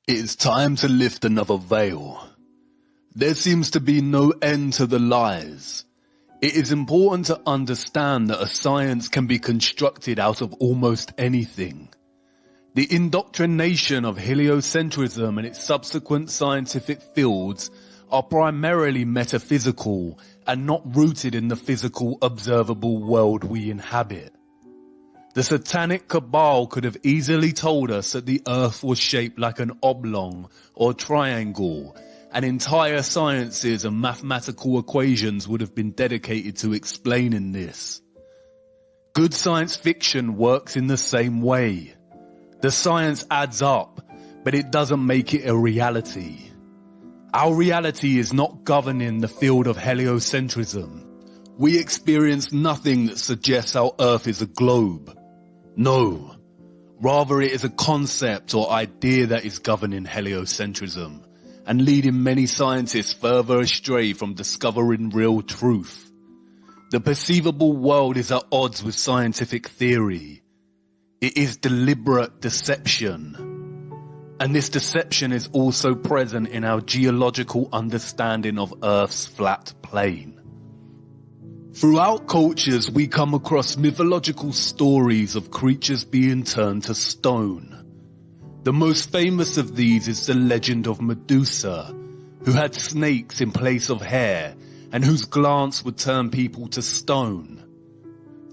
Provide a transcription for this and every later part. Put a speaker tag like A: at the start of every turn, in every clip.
A: It is time to lift another veil. There seems to be no end to the lies. It is important to understand that a science can be constructed out of almost anything. The indoctrination of heliocentrism and its subsequent scientific fields are primarily metaphysical and not rooted in the physical observable world we inhabit. The satanic cabal could have easily told us that the earth was shaped like an oblong or triangle, and entire sciences and mathematical equations would have been dedicated to explaining this. Good science fiction works in the same way. The science adds up, but it doesn't make it a reality. Our reality is not governing the field of heliocentrism. We experience nothing that suggests our Earth is a globe. No, rather it is a concept or idea that is governing heliocentrism and leading many scientists further astray from discovering real truth. The perceivable world is at odds with scientific theory. It is deliberate deception. And this deception is also present in our geological understanding of Earth's flat plane. Throughout cultures, we come across mythological stories of creatures being turned to stone. The most famous of these is the legend of Medusa, who had snakes in place of hair and whose glance would turn people to stone.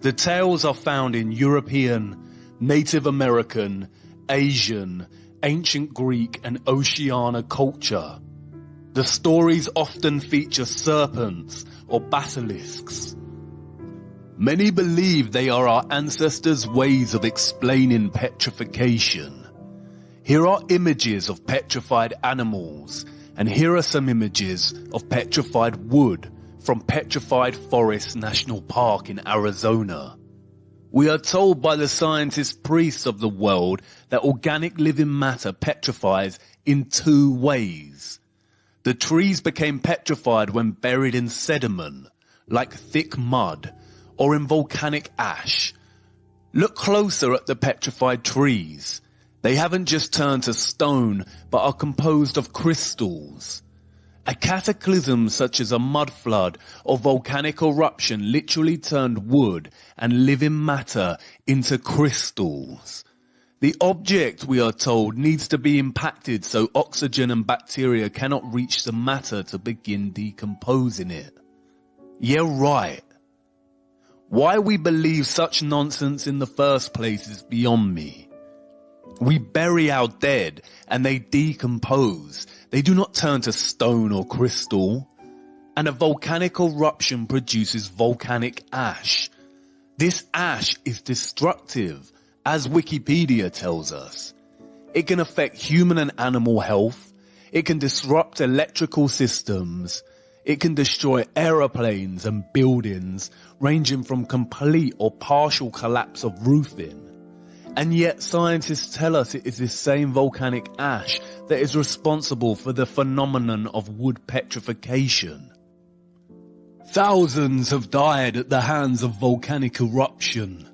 A: The tales are found in European, Native American, Asian, ancient Greek and Oceania culture. The stories often feature serpents or basilisks. Many believe they are our ancestors' ways of explaining petrification. Here are images of petrified animals, and here are some images of petrified wood from Petrified Forest National Park in Arizona. We are told by the scientist priests of the world that organic living matter petrifies in two ways. The trees became petrified when buried in sediment, like thick mud, or in volcanic ash. Look closer at the petrified trees. They haven't just turned to stone, but are composed of crystals. A cataclysm such as a mud flood or volcanic eruption literally turned wood and living matter into crystals. The object, we are told, needs to be impacted so oxygen and bacteria cannot reach the matter to begin decomposing it. Yeah, right. Why we believe such nonsense in the first place is beyond me. We bury our dead and they decompose. They do not turn to stone or crystal. And a volcanic eruption produces volcanic ash. This ash is destructive, as Wikipedia tells us. It can affect human and animal health. It can disrupt electrical systems. It can destroy aeroplanes and buildings, ranging from complete or partial collapse of roofing. And yet scientists tell us it is this same volcanic ash that is responsible for the phenomenon of wood petrification. Thousands have died at the hands of volcanic eruption.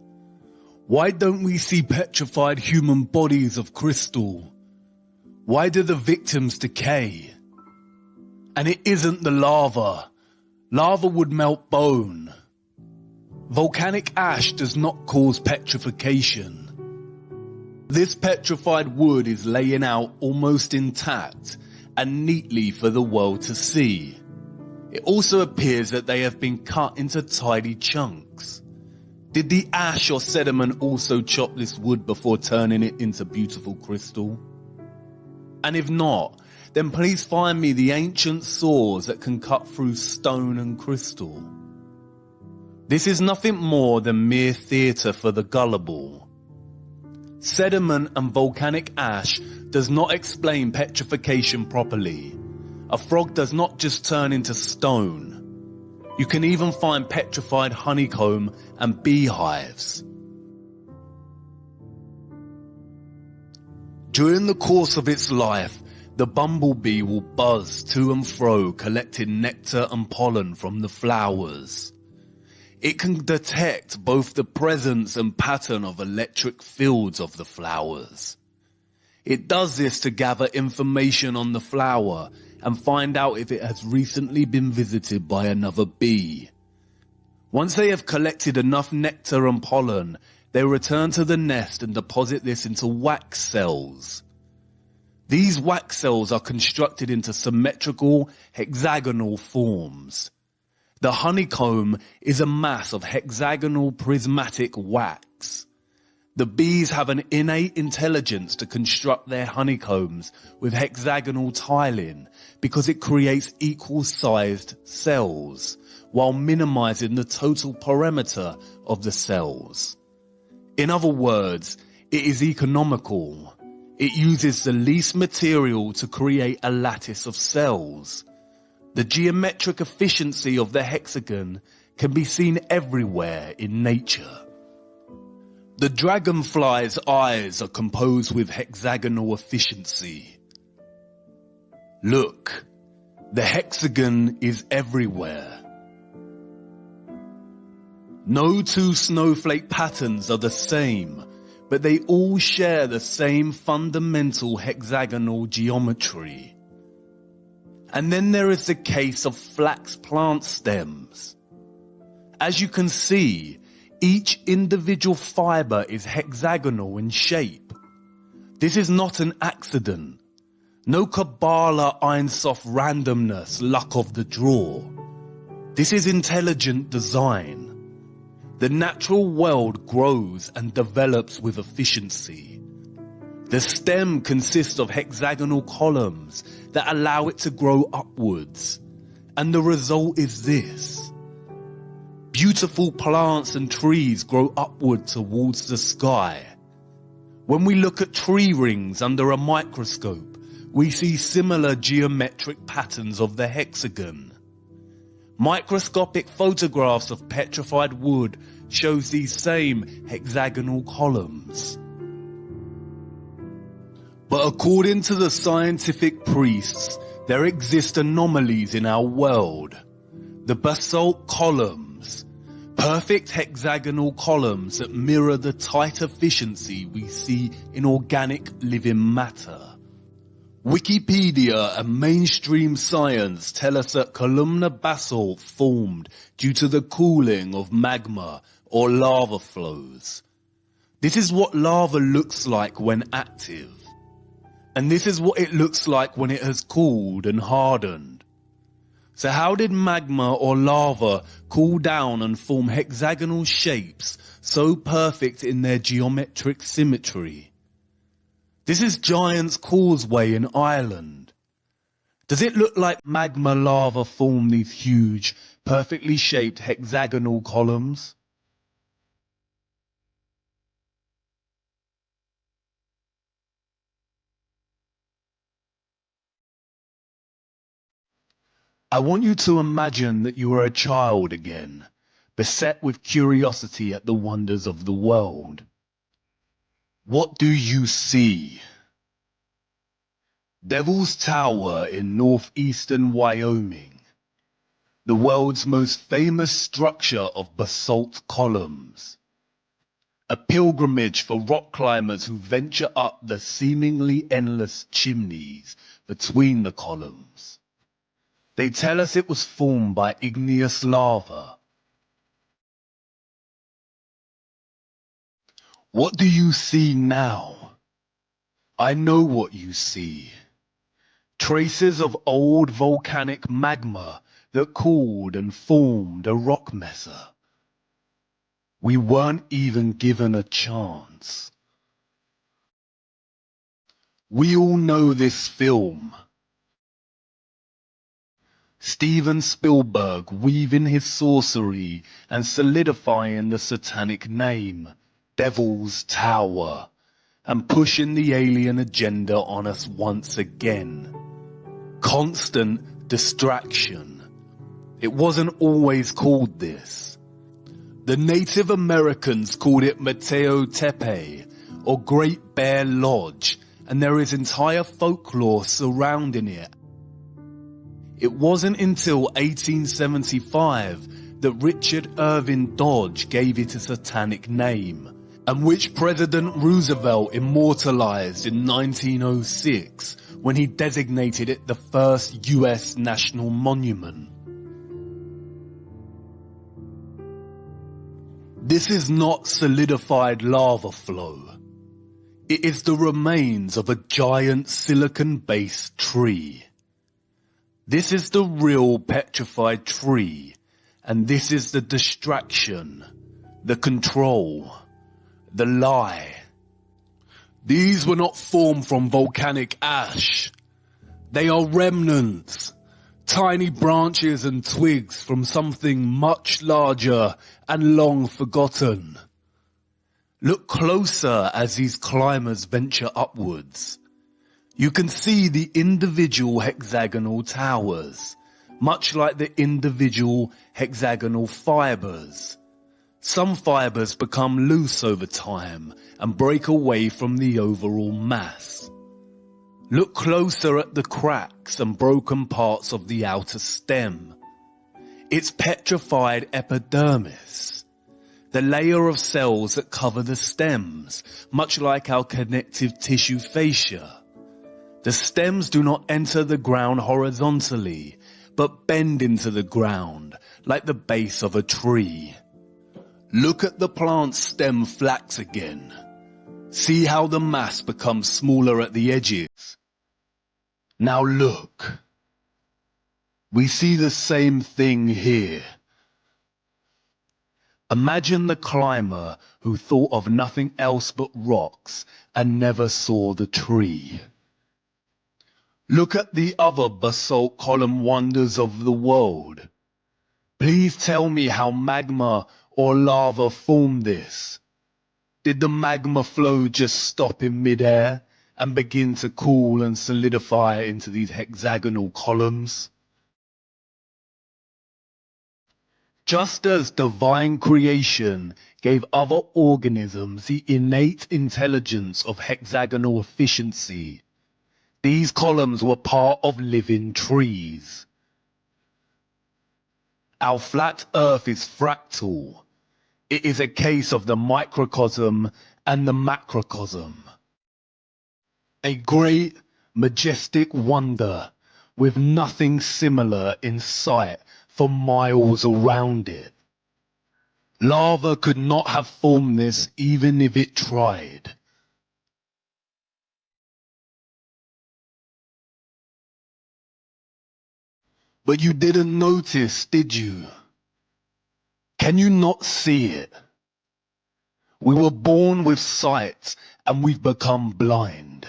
A: Why don't we see petrified human bodies of crystal? Why do the victims decay? And it isn't the lava. Lava would melt bone. Volcanic ash does not cause petrification. This petrified wood is laying out almost intact and neatly for the world to see. It also appears that they have been cut into tiny chunks. Did the ash or sediment also chop this wood before turning it into beautiful crystal? And if not, then please find me the ancient saws that can cut through stone and crystal. This is nothing more than mere theatre for the gullible. Sediment and volcanic ash does not explain petrification properly. A frog does not just turn into stone. You can even find petrified honeycomb and beehives. During the course of its life, the bumblebee will buzz to and fro collecting nectar and pollen from the flowers. It can detect both the presence and pattern of electric fields of the flowers. It does this to gather information on the flower and find out if it has recently been visited by another bee. Once they have collected enough nectar and pollen, they return to the nest and deposit this into wax cells. These wax cells are constructed into symmetrical, hexagonal forms. The honeycomb is a mass of hexagonal prismatic wax. The bees have an innate intelligence to construct their honeycombs with hexagonal tiling because it creates equal-sized cells while minimizing the total perimeter of the cells. In other words, it is economical. It uses the least material to create a lattice of cells. The geometric efficiency of the hexagon can be seen everywhere in nature. The dragonfly's eyes are composed with hexagonal efficiency. Look, the hexagon is everywhere. No two snowflake patterns are the same, but they all share the same fundamental hexagonal geometry. And then there is the case of flax plant stems. As you can see, each individual fiber is hexagonal in shape. This is not an accident. No Kabbalah Ein Sof randomness, luck of the draw. This is intelligent design. The natural world grows and develops with efficiency. The stem consists of hexagonal columns that allow it to grow upwards. And the result is this. Beautiful plants and trees grow upward towards the sky. When we look at tree rings under a microscope, we see similar geometric patterns of the hexagon. Microscopic photographs of petrified wood shows these same hexagonal columns. But according to the scientific priests, there exist anomalies in our world. The basalt columns, perfect hexagonal columns that mirror the tight efficiency we see in organic living matter. Wikipedia and mainstream science tell us that columnar basalt formed due to the cooling of magma or lava flows. This is what lava looks like when active. And this is what it looks like when it has cooled and hardened. So how did magma or lava cool down and form hexagonal shapes so perfect in their geometric symmetry? This is Giant's Causeway in Ireland. Does it look like magma lava formed these huge, perfectly shaped hexagonal columns? I want you to imagine that you are a child again, beset with curiosity at the wonders of the world. What do you see? Devil's Tower in northeastern Wyoming, the world's most famous structure of basalt columns. A pilgrimage for rock climbers who venture up the seemingly endless chimneys between the columns. They tell us it was formed by igneous lava. What do you see now? I know what you see. Traces of old volcanic magma that cooled and formed a rock mesa. We weren't even given a chance. We all know this film. Steven Spielberg weaving his sorcery and solidifying the satanic name, Devil's Tower, and pushing the alien agenda on us once again. Constant distraction. It wasn't always called this. The Native Americans called it Mateo Tepe, or Great Bear Lodge, and there is entire folklore surrounding it. It wasn't until 1875 that Richard Irving Dodge gave it a satanic name, and which President Roosevelt immortalized in 1906 when he designated it the first US national monument. This is not solidified lava flow. It is the remains of a giant silicon-based tree. This is the real petrified tree, and this is the distraction, the control, the lie. These were not formed from volcanic ash. They are remnants, tiny branches and twigs from something much larger and long forgotten. Look closer as these climbers venture upwards. You can see the individual hexagonal towers, much like the individual hexagonal fibers. Some fibers become loose over time and break away from the overall mass. Look closer at the cracks and broken parts of the outer stem. It's petrified epidermis, the layer of cells that cover the stems, much like our connective tissue fascia. The stems do not enter the ground horizontally, but bend into the ground, like the base of a tree. Look at the plant stem flax again. See how the mass becomes smaller at the edges. Now look. We see the same thing here. Imagine the climber who thought of nothing else but rocks and never saw the tree. Look at the other basalt column wonders of the world. Please tell me how magma or lava formed this. Did the magma flow just stop in midair and begin to cool and solidify into these hexagonal columns? Just as divine creation gave other organisms the innate intelligence of hexagonal efficiency, these columns were part of living trees. Our flat Earth is fractal. It is a case of the microcosm and the macrocosm. A great, majestic wonder with nothing similar in sight for miles around it. Lava could not have formed this even if it tried. But you didn't notice, did you? Can you not see it? We were born with sight and we've become blind.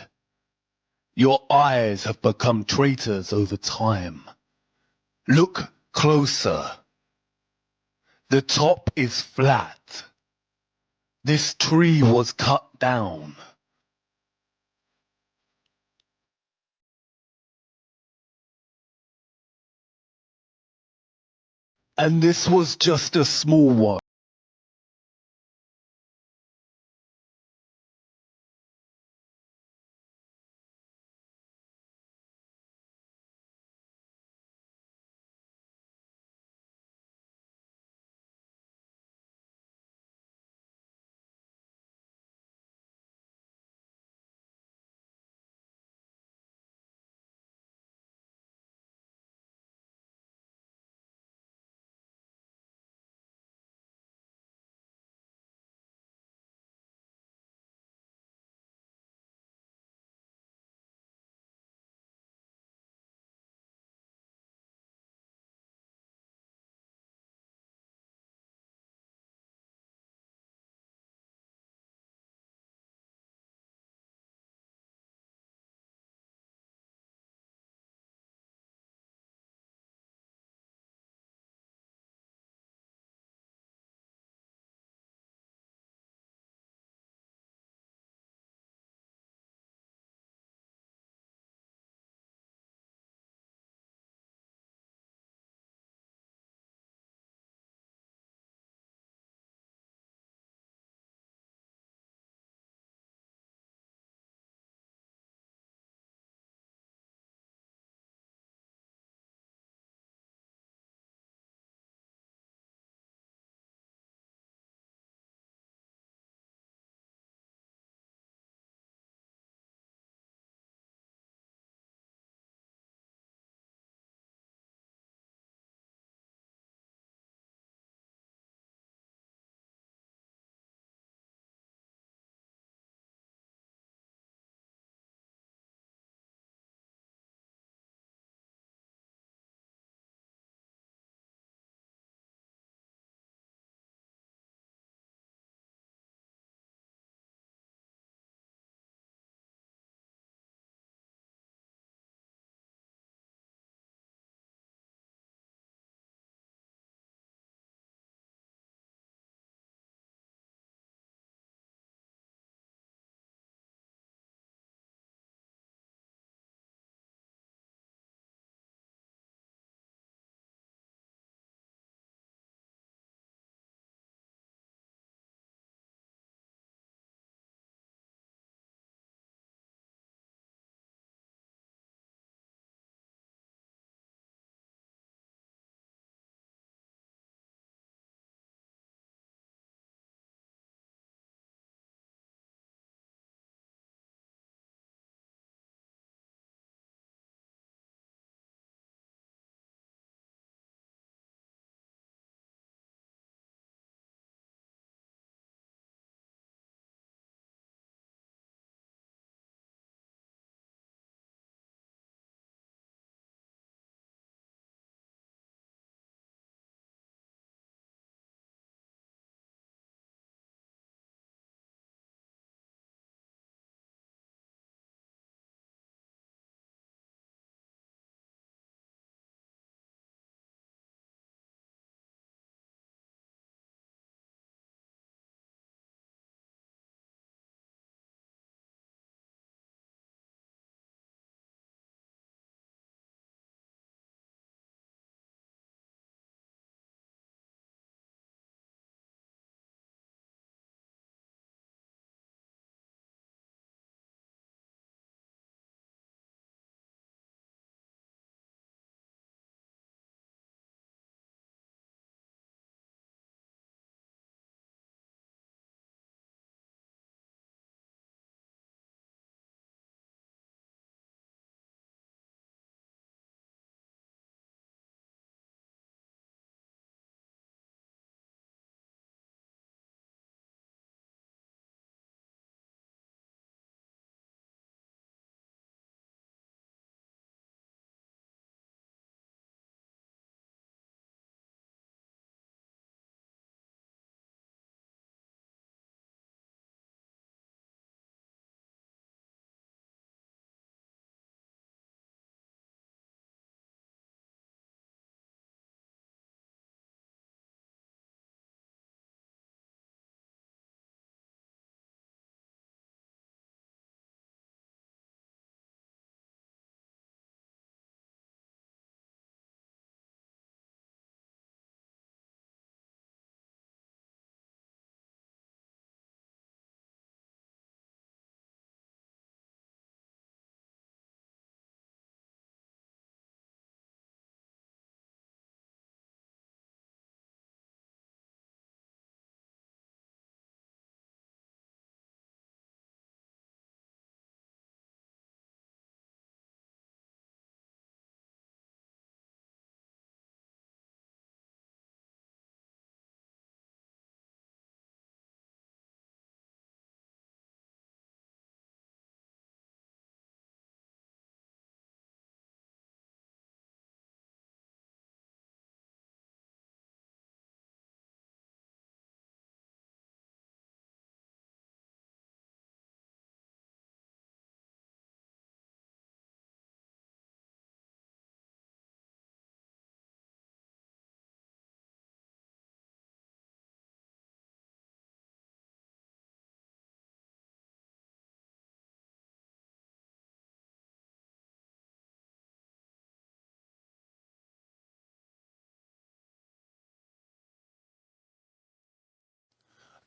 A: Your eyes have become traitors over time. Look closer. The top is flat. This tree was cut down. And this was just a small one.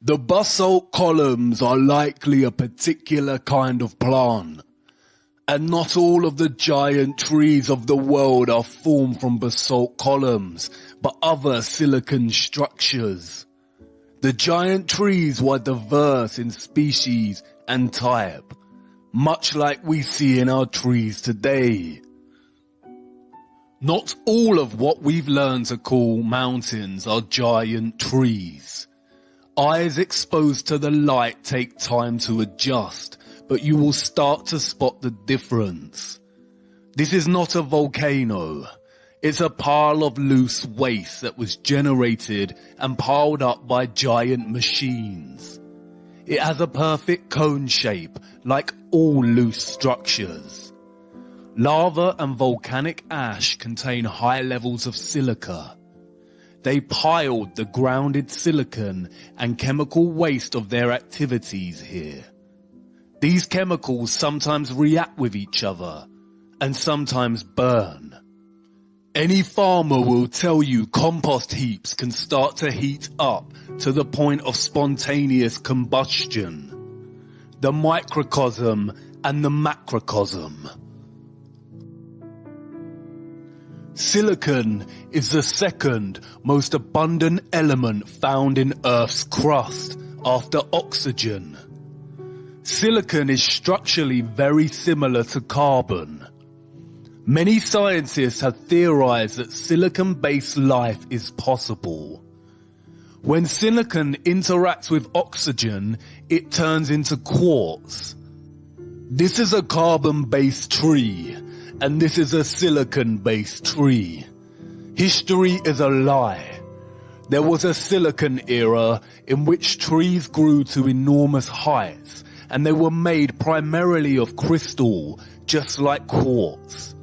A: The basalt columns are likely a particular kind of plant, and not all of the giant trees of the world are formed from basalt columns, but other silicon structures. The giant trees were diverse in species and type, much like we see in our trees today. Not all of what we've learned to call mountains are giant trees. Eyes exposed to the light take time to adjust, but you will start to spot the difference. This is not a volcano. It's a pile of loose waste that was generated and piled up by giant machines. It has a perfect cone shape, like all loose structures. Lava and volcanic ash contain high levels of silica. They piled the grounded silicon and chemical waste of their activities here. These chemicals sometimes react with each other and sometimes burn. Any farmer will tell you compost heaps can start to heat up to the point of spontaneous combustion. The microcosm and the macrocosm. Silicon is the second most abundant element found in Earth's crust after oxygen. Silicon is structurally very similar to carbon. Many scientists have theorized that silicon-based life is possible. When silicon interacts with oxygen, it turns into quartz. This is a carbon-based tree, and this is a silicon-based tree. History is a lie. There was a silicon era in which trees grew to enormous heights, and they were made primarily of crystal, just like quartz.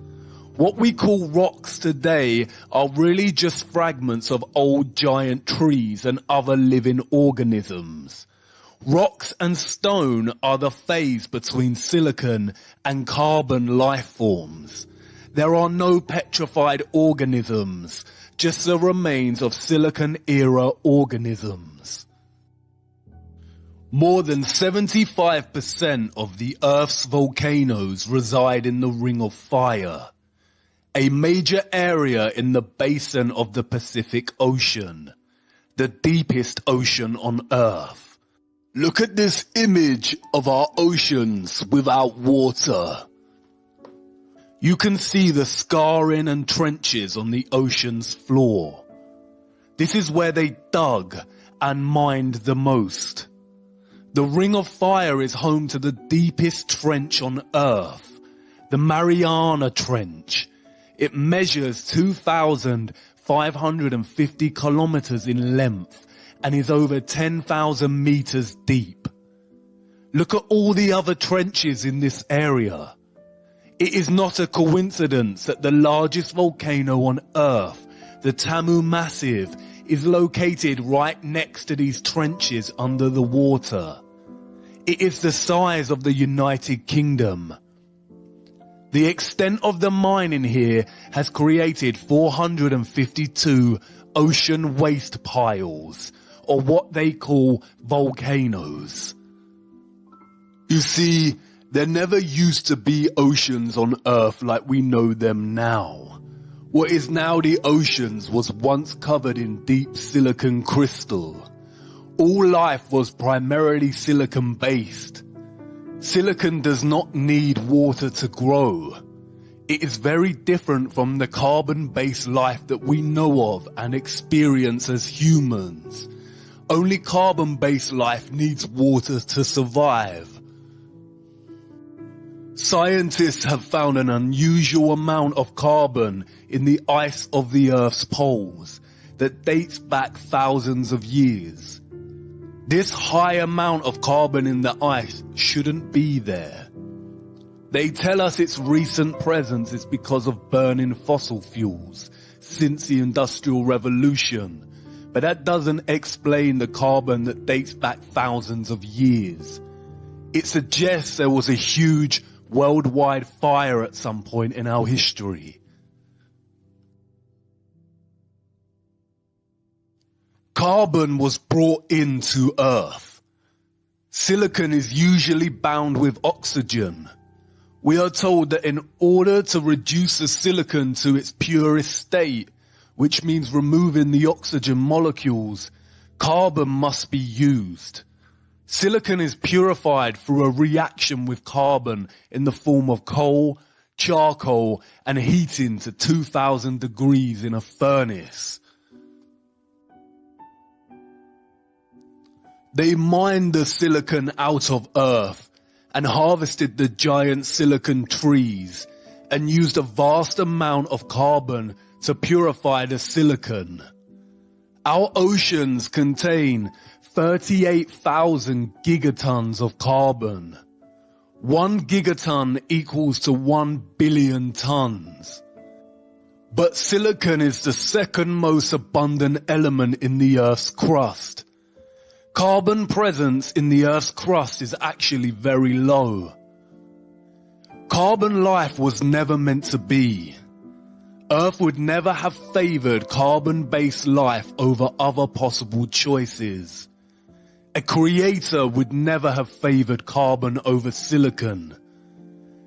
A: What we call rocks today are really just fragments of old giant trees and other living organisms. Rocks and stone are the phase between silicon and carbon life forms. There are no petrified organisms, just the remains of silicon-era organisms. More than 75% of the Earth's volcanoes reside in the Ring of Fire, a major area in the basin of the Pacific Ocean, the deepest ocean on Earth. Look at this image of our oceans without water. You can see the scarring and trenches on the ocean's floor. This is where they dug and mined the most. The Ring of Fire is home to the deepest trench on Earth, the Mariana Trench. It measures 2,550 kilometers in length and is over 10,000 meters deep. Look at all the other trenches in this area. It is not a coincidence that the largest volcano on Earth, the Tamu Massive, is located right next to these trenches under the water. It is the size of the United Kingdom. The extent of the mining here has created 452 ocean waste piles, or what they call volcanoes. You see, there never used to be oceans on Earth like we know them now. What is now the oceans was once covered in deep silicon crystal. All life was primarily silicon-based. Silicon does not need water to grow. It is very different from the carbon-based life that we know of and experience as humans. Only carbon-based life needs water to survive. Scientists have found an unusual amount of carbon in the ice of the Earth's poles that dates back thousands of years. This high amount of carbon in the ice shouldn't be there. They tell us its recent presence is because of burning fossil fuels since the Industrial Revolution, but that doesn't explain the carbon that dates back thousands of years. It suggests there was a huge worldwide fire at some point in our history. Carbon was brought into Earth. Silicon is usually bound with oxygen. We are told that in order to reduce the silicon to its purest state, which means removing the oxygen molecules, carbon must be used. Silicon is purified through a reaction with carbon in the form of coal, charcoal, and heating to 2000 degrees in a furnace. They mined the silicon out of Earth and harvested the giant silicon trees and used a vast amount of carbon to purify the silicon. Our oceans contain 38,000 gigatons of carbon. 1 gigaton equals to 1 billion tons. But silicon is the second most abundant element in the Earth's crust. Carbon presence in the Earth's crust is actually very low. Carbon life was never meant to be. Earth would never have favored carbon-based life over other possible choices. A creator would never have favored carbon over silicon.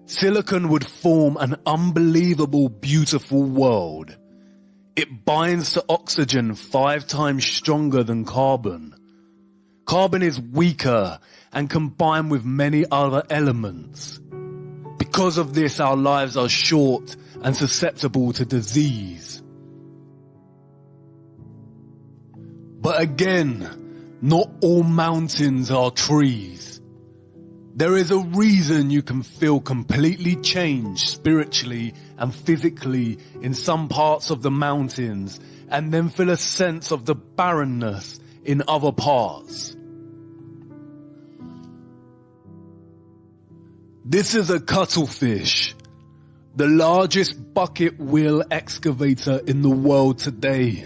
A: Silicon would form an unbelievable, beautiful world. It binds to oxygen 5 times stronger than carbon. Carbon is weaker and combined with many other elements. Because of this, our lives are short and susceptible to disease. But again, not all mountains are trees. There is a reason you can feel completely changed spiritually and physically in some parts of the mountains and then feel a sense of the barrenness in other parts. This is a cuttlefish, the largest bucket wheel excavator in the world today.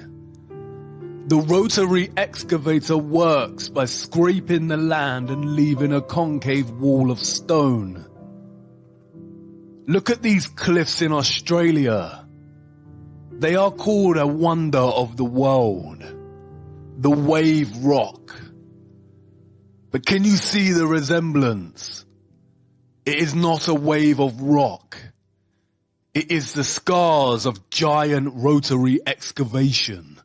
A: The rotary excavator works by scraping the land and leaving a concave wall of stone. Look at these cliffs in Australia. They are called a wonder of the world. The wave rock. But can you see the resemblance? It is not a wave of rock. It is the scars of giant rotary excavation.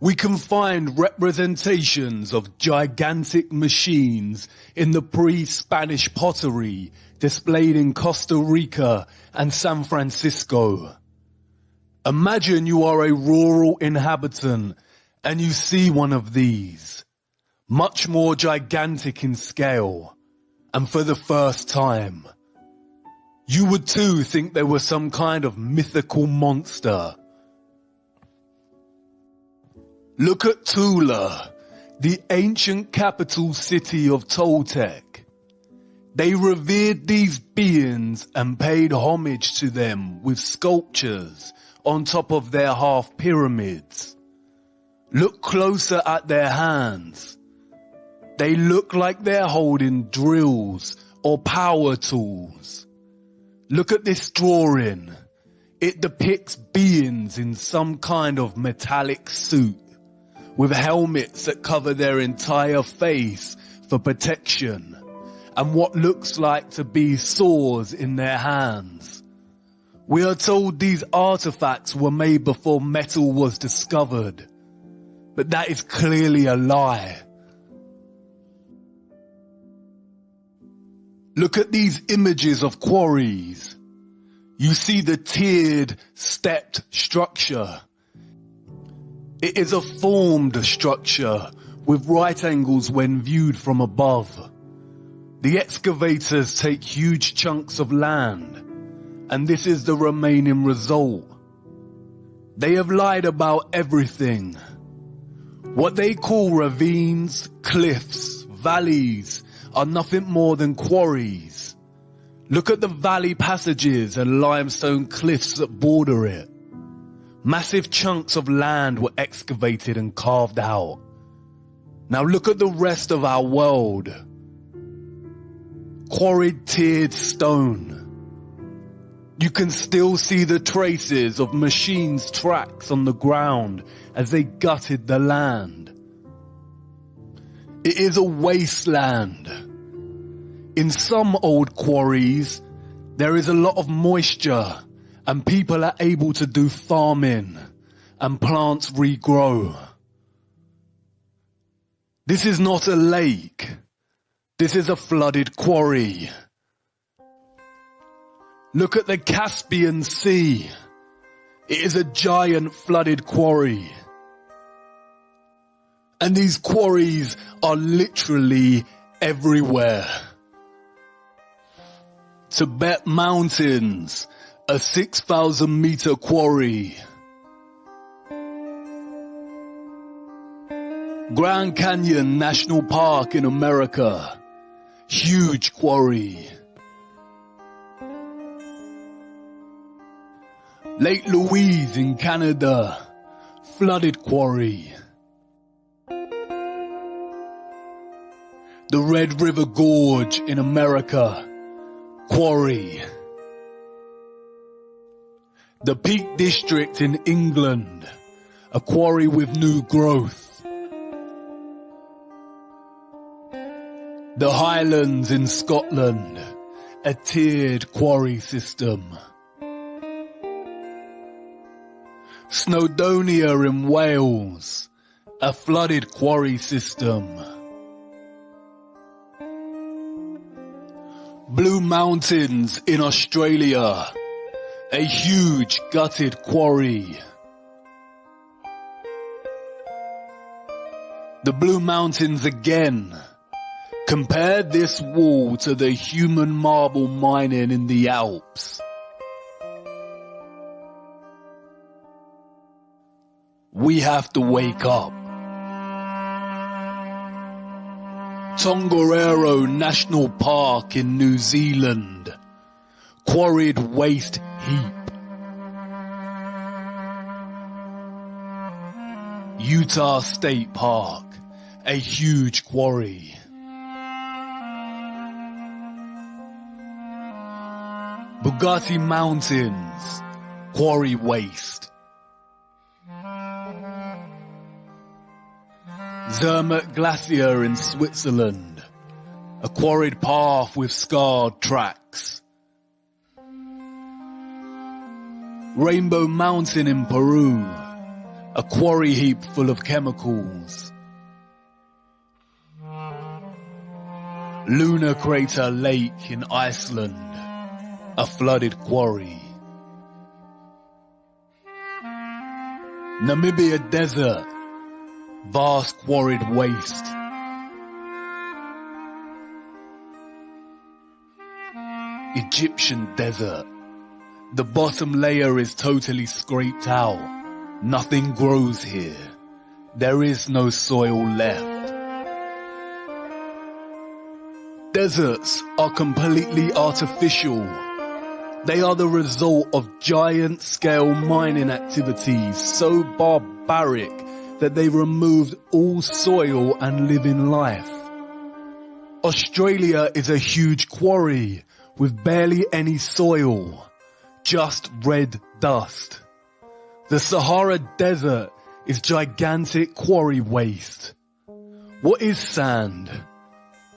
A: We can find representations of gigantic machines in the pre-Spanish pottery displayed in Costa Rica and San Francisco. Imagine you are a rural inhabitant and you see one of these, much more gigantic in scale, and for the first time. You would too think they were some kind of mythical monster. Look at Tula, the ancient capital city of Toltec. They revered these beings and paid homage to them with sculptures on top of their half pyramids. Look closer at their hands. They look like they're holding drills or power tools. Look at this drawing. It depicts beings in some kind of metallic suit, with helmets that cover their entire face for protection, and what looks like to be swords in their hands. We are told these artifacts were made before metal was discovered, but that is clearly a lie. Look at these images of quarries. You see the tiered, stepped structure. It is a formed structure with right angles when viewed from above. The excavators take huge chunks of land, and this is the remaining result. They have lied about everything. What they call ravines, cliffs, valleys are nothing more than quarries. Look at the valley passages and limestone cliffs that border it. Massive chunks of land were excavated and carved out. Now look at the rest of our world. Quarried tiered stone. You can still see the traces of machines' tracks on the ground as they gutted the land. It is a wasteland. In some old quarries, there is a lot of moisture and people are able to do farming and plants regrow. This is not a lake. This is a flooded quarry. Look at the Caspian Sea. It is a giant flooded quarry. And these quarries are literally everywhere. Tibet Mountains, a 6,000-meter quarry. Grand Canyon National Park in America, huge quarry. Lake Louise in Canada, flooded quarry. The Red River Gorge in America, quarry. The Peak District in England, a quarry with new growth. The Highlands in Scotland, a tiered quarry system. Snowdonia in Wales, a flooded quarry system. Blue Mountains in Australia, a huge gutted quarry. The Blue Mountains again. Compare this wall to the human marble mining in the Alps. We have to wake up. Tongariro National Park in New Zealand, quarried waste heap. Utah State Park, a huge quarry. Bugatti Mountains, quarry waste. Zermatt Glacier in Switzerland, a quarried path with scarred tracks. Rainbow Mountain in Peru, a quarry heap full of chemicals. Lunar Crater Lake in Iceland, a flooded quarry. Namibia Desert, vast quarried waste. Egyptian Desert, the bottom layer is totally scraped out. Nothing grows here. There is no soil left. Deserts are completely artificial. They are the result of giant-scale mining activities so barbaric that they removed all soil and living life. Australia is a huge quarry with barely any soil, just red dust. The Sahara Desert is gigantic quarry waste. What is sand?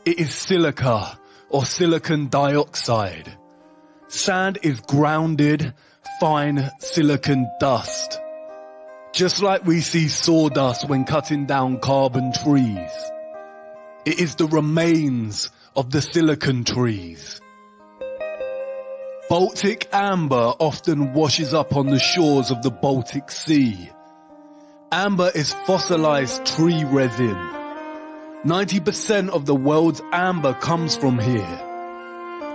A: It is silica or silicon dioxide. Sand is grounded, fine silicon dust. Just like we see sawdust when cutting down carbon trees. It is the remains of the silicon trees. Baltic amber often washes up on the shores of the Baltic Sea. Amber is fossilized tree resin. 90% of the world's amber comes from here.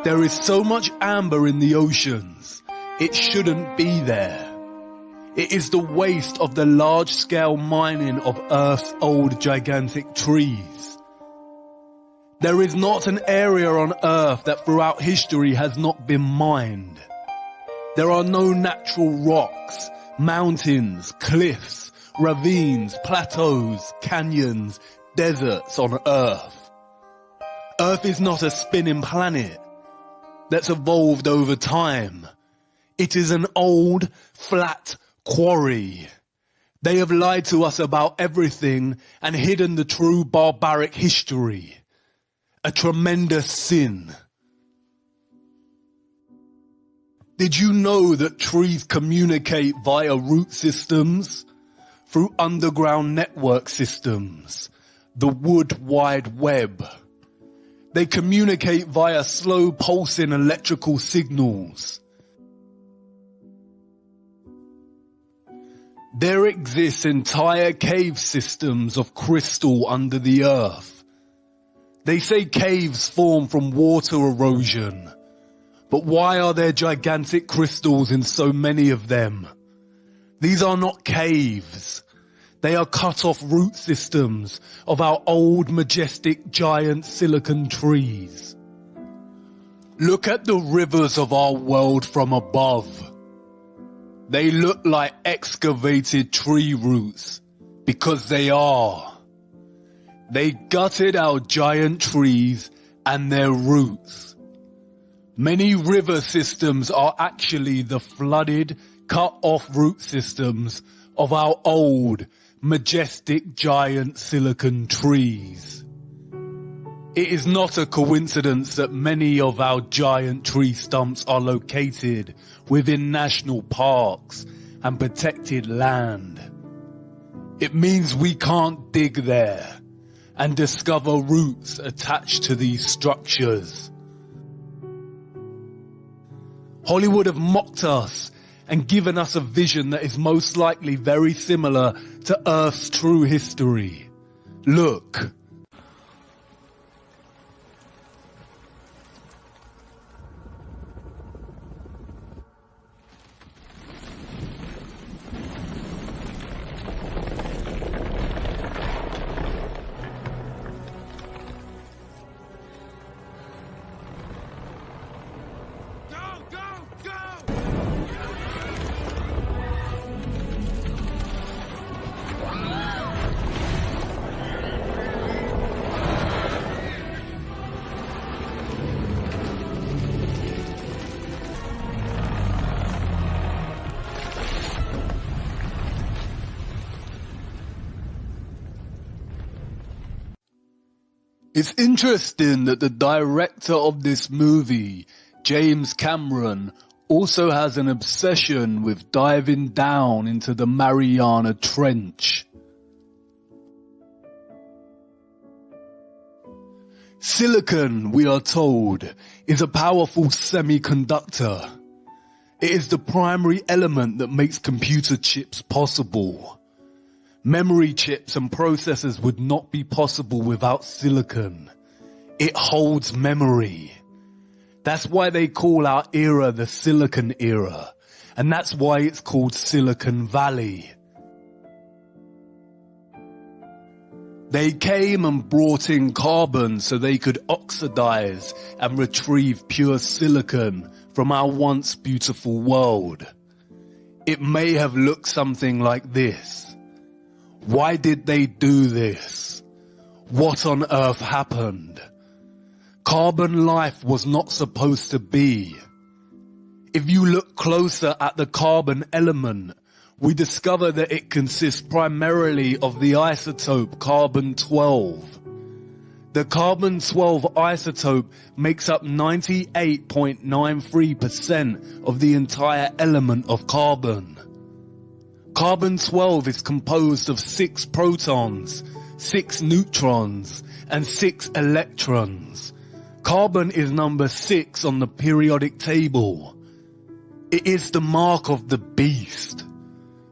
A: There is so much amber in the oceans, it shouldn't be there. It is the waste of the large-scale mining of Earth's old gigantic trees. There is not an area on Earth that throughout history has not been mined. There are no natural rocks, mountains, cliffs, ravines, plateaus, canyons, deserts on Earth. Earth is not a spinning planet that's evolved over time. It is an old, flat quarry. They have lied to us about everything and hidden the true barbaric history. A tremendous sin. Did you know that trees communicate via root systems? Through underground network systems, the wood wide web. They communicate via slow pulsing electrical signals. There exists entire cave systems of crystal under the earth. They say caves form from water erosion. But why are there gigantic crystals in so many of them? These are not caves. They are cut-off root systems of our old, majestic, giant silicon trees. Look at the rivers of our world from above. They look like excavated tree roots, because they are. They gutted our giant trees and their roots. Many river systems are actually the flooded, cut-off root systems of our old, majestic, giant silicon trees. It is not a coincidence that many of our giant tree stumps are located within national parks and protected land. It means we can't dig there and discover roots attached to these structures. Hollywood have mocked us and given us a vision that is most likely very similar to Earth's true history. Look. It's interesting that the director of this movie, James Cameron, also has an obsession with diving down into the Mariana Trench. Silicon, we are told, is a powerful semiconductor. It is the primary element that makes computer chips possible. Memory chips and processors would not be possible without silicon. It holds memory. That's why they call our era the Silicon Era, and that's why it's called Silicon Valley. They came and brought in carbon so they could oxidize and retrieve pure silicon from our once beautiful world. It may have looked something like this. Why did they do this? What on earth happened? Carbon life was not supposed to be. If you look closer at the carbon element, we discover that it consists primarily of the isotope carbon-12. The carbon-12 isotope makes up 98.93% of the entire element of carbon. Carbon-12 is composed of 6 protons, 6 neutrons, and 6 electrons. Carbon is number 6 on the periodic table. It is the mark of the beast.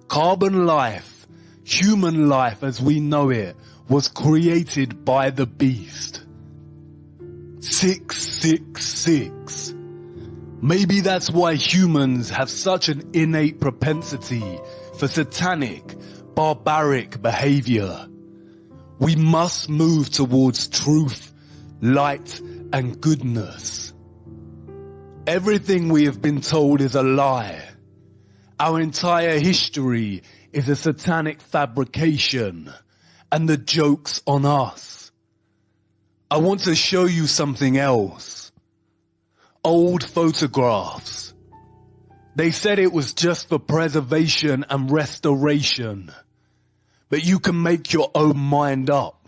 A: Carbon life, human life as we know it, was created by the beast. 666. Maybe that's why humans have such an innate propensity for satanic, barbaric behavior. We must move towards truth, light, and goodness. Everything we have been told is a lie. Our entire history is a satanic fabrication, and the joke's on us. I want to show you something else. Old photographs. They said it was just for preservation and restoration. But you can make your own mind up.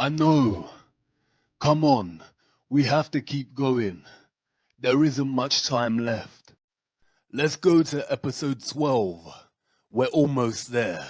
A: I know. Come on. We have to keep going. There isn't much time left. Let's go to episode 12. We're almost there.